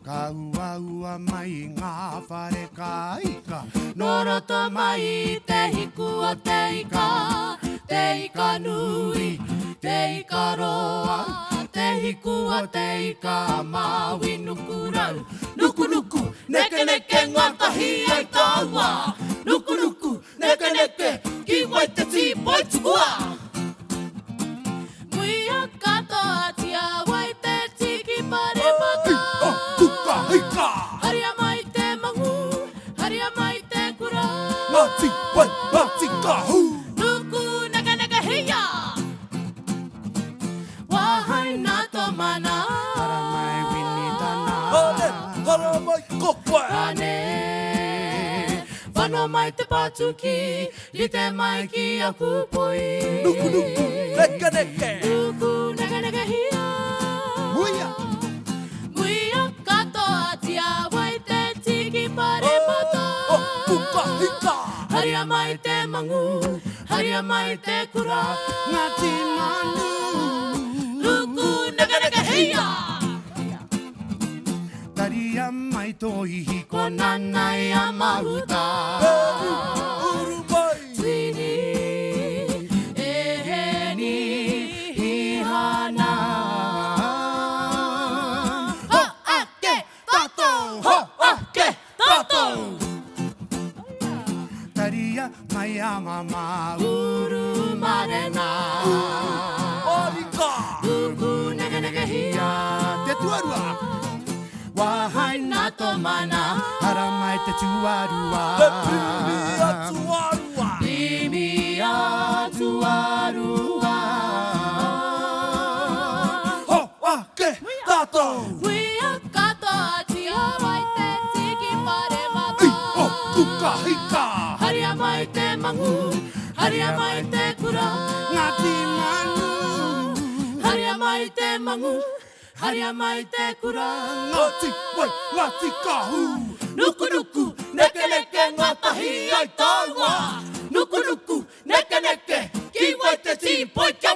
Ka ua ua mai ngā whare ka ika. Noroto mai te hiku o te ika nui, te ika roa. Te hiku o te ika maui nuku rau. Nuku nuku, neke neke ngā tahi ai taua. Nuku nuku, neke neke, ki wai te ti poi tukua. Muia katoa tia wai te tiki pare mata. Kuka hika. Haria mai te mangu, haria mai te kura. Ngati wai, ngati kahu. Nuku naka naka heia. Wahai nā tō mana. Hara mai wini tana. Hane, hara mai kokwe. Hane, whano mai te pātuki, i te mai ki a kupoi. Nuku nuku, neke neke. Nuku naka naka hia. Muia. Muia katoa tia wai te tiki pare mata. Kuka hika. Haria mai te mangu, haria mai te kura. Ngati manu. Nuku naka naka heia. Taria mai tō ihi ko nanai a mahuta. Uru mai. Tini, eheni, hihana. Ho ake tātou, ho ake tātou. Taria mai a mama Uru marena. Marika. Nuku naka naka hia. te tuarua. Wahai nā tō mana. Hara mai te tuarua. Te pimi atu arua. Pimi atu arua. Ho ake tātou. Muia katoa tia wai te tiki pare mata. O kuka hika. Haria mai te mangu, haria mai te kura. Ngati manu. Haria mai te mangu, haria mai te kura. Ngati wai, ngati kahu. Nuku nuku, neke neke ngā tahi ai taua. Nuku nuku, neke neke, ki wai te ti poika.